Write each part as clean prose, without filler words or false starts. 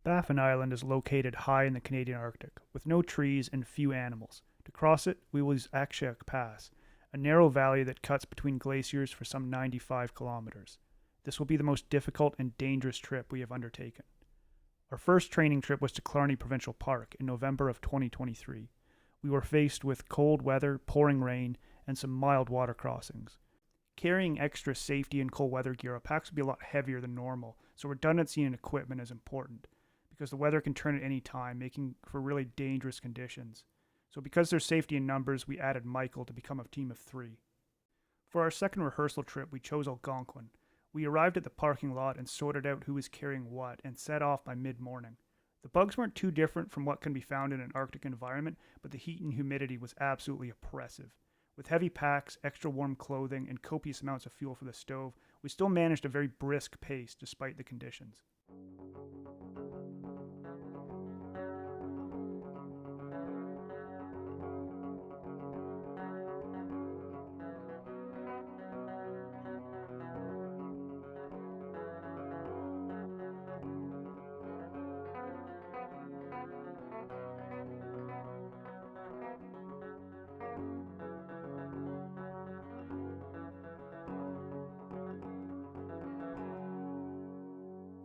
Baffin Island is located high in the Canadian Arctic, with no trees and few animals. To cross it, we will use Akshak Pass, a narrow valley that cuts between glaciers for some 95 kilometers. This will be the most difficult and dangerous trip we have undertaken. Our first training trip was to Killarney Provincial Park in November of 2023. We were faced with cold weather, pouring rain, and some mild water crossings. Carrying extra safety and cold weather gear, our packs would be a lot heavier than normal, so redundancy in equipment is important because the weather can turn at any time, making for really dangerous conditions. So because there's safety in numbers, we added Michael to become a team of 3. For our second rehearsal trip, we chose Algonquin. We arrived at the parking lot and sorted out who was carrying what and set off by mid-morning. The bugs weren't too different from what can be found in an Arctic environment, but the heat and humidity was absolutely oppressive. With heavy packs, extra warm clothing, and copious amounts of fuel for the stove, we still managed a very brisk pace despite the conditions.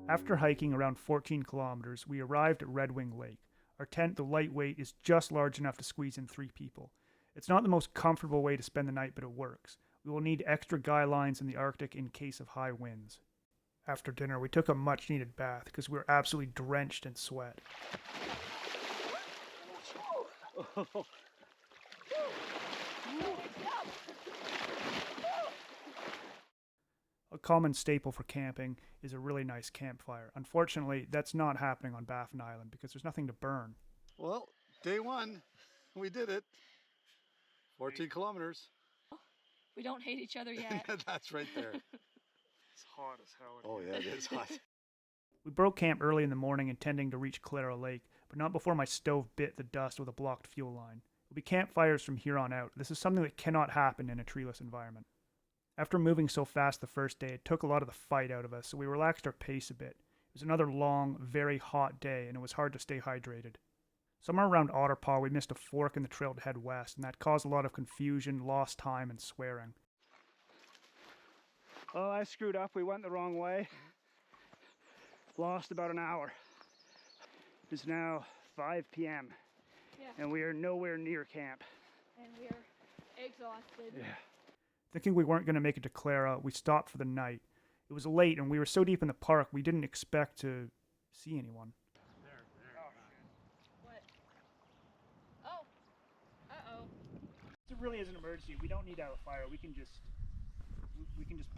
After hiking around 14 kilometers, we arrived at Red Wing Lake. Our tent, though lightweight, is just large enough to squeeze in 3 people. It's not the most comfortable way to spend the night, but it works. We will need extra guy lines in the Arctic in case of high winds. After dinner, we took a much needed bath because we were absolutely drenched in sweat. A common staple for camping is a really nice campfire. Unfortunately, that's not happening on Baffin Island because there's nothing to burn. Well, day 1, we did it. 14 kilometers. We don't hate each other yet. That's right there. It's hot as hell. Oh yeah, it is hot. We broke camp early in the morning intending to reach Clara Lake, but not before my stove bit the dust with a blocked fuel line. It will be campfires from here on out. This is something that cannot happen in a treeless environment. After moving so fast the first day, it took a lot of the fight out of us, so we relaxed our pace a bit. It was another long, very hot day, and it was hard to stay hydrated. Somewhere around Otterpaw, we missed a fork in the trail to head west, and that caused a lot of confusion, lost time, and swearing. Oh, I screwed up. We went the wrong way. Lost about an hour. It's now 5 p.m. Yeah. And we are nowhere near camp. And we are exhausted. Yeah. Thinking we weren't going to make it to Clara, we stopped for the night. It was late, and we were so deep in the park, we didn't expect to see anyone. What? Oh. Uh-oh. It really is an emergency. We don't need to have a fire. We can just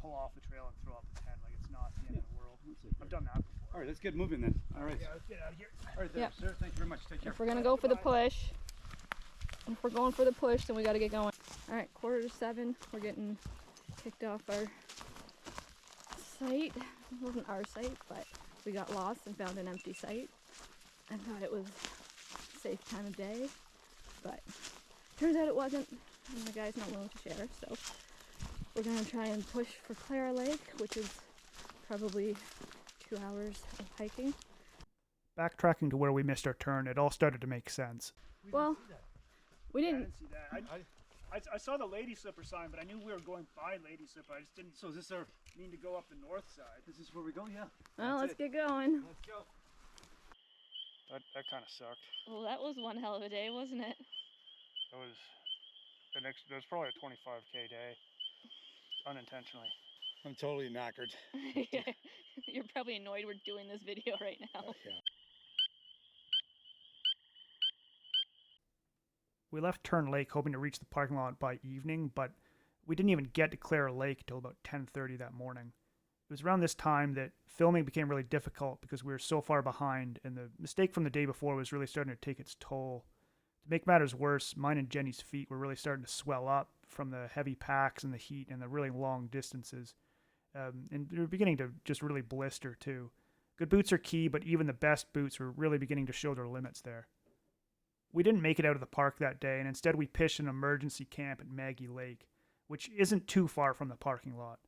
pull off the trail and throw up the tent. Like, it's not the end of the world. I've done that before. All right, let's get moving then. All right. Yeah, let's get out of here. All right, there, Yep. sir. Thank you very much. Take care. If we're gonna go for the push, if we're going for the push, then we gotta get going. All right, 6:45. We're getting kicked off our site. It wasn't our site, but we got lost and found an empty site. I thought it was a safe time of day, but turns out it wasn't. And the guy's not willing to share, so we're gonna try and push for Clara Lake, which is probably 2 hours of hiking. Backtracking to where we missed our turn, it all started to make sense. Well, we I didn't. didn't see that. I saw the Lady Slipper sign, but I knew we were going by Lady Slipper. I just didn't So is this our? mean to go up the north side. This is where we go? Yeah. Well, That's let's it. get going. Let's go. That kind of sucked. Well, that was one hell of a day, wasn't it? That was probably a 25K day, unintentionally. I'm totally knackered. You're probably annoyed we're doing this video right now. Yeah. We left Turn Lake hoping to reach the parking lot by evening, but we didn't even get to Clara Lake until about 10:30 that morning. It was around this time that filming became really difficult because we were so far behind, and the mistake from the day before was really starting to take its toll. To make matters worse, mine and Jenny's feet were really starting to swell up from the heavy packs and the heat and the really long distances. And they were beginning to just really blister too. Good boots are key, but even the best boots were really beginning to show their limits there. We didn't make it out of the park that day, and instead we pitched an emergency camp at Maggie Lake, which isn't too far from the parking lot.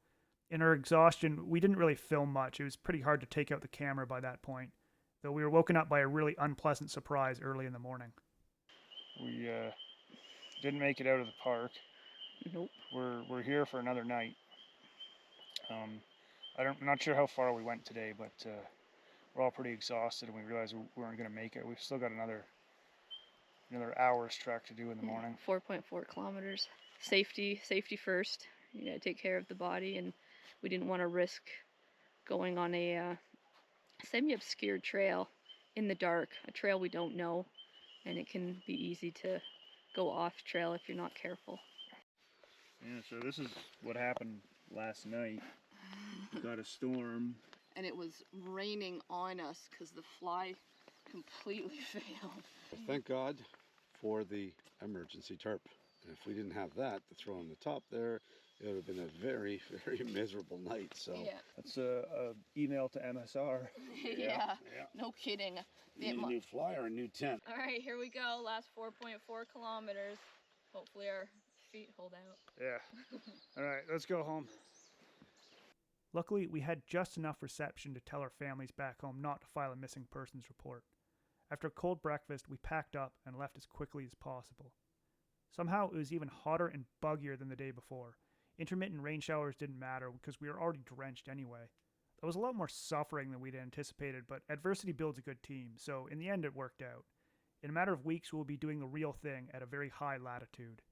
In our exhaustion, we didn't really film much. It was pretty hard to take out the camera by that point. though we were woken up by a really unpleasant surprise early in the morning. We didn't make it out of the park. Nope. We're here for another night. I'm not sure how far we went today, but we're all pretty exhausted, and we realized we weren't going to make it. We've still got another hour's trek to do in the morning. 4.4 kilometers. Safety first. You gotta take care of the body, and we didn't want to risk going on a semi-obscure trail in the dark, a trail we don't know, and it can be easy to go off trail if you're not careful. Yeah, so this is what happened last night. We got a storm. And it was raining on us because the fly completely failed. Thank God for the emergency tarp. If we didn't have that to throw on the top there, it would have been a very, very miserable night. So Yeah. That's a email to MSR. Yeah. No kidding. we need a new fly or a new tent. All right, here we go. Last 4.4 kilometers. Hopefully our feet hold out. Yeah. All right, let's go home. Luckily, we had just enough reception to tell our families back home not to file a missing persons report. After a cold breakfast, we packed up and left as quickly as possible. Somehow, it was even hotter and buggier than the day before. Intermittent rain showers didn't matter because we were already drenched anyway. There was a lot more suffering than we'd anticipated, but adversity builds a good team, so in the end it worked out. In a matter of weeks, we'll be doing the real thing at a very high latitude.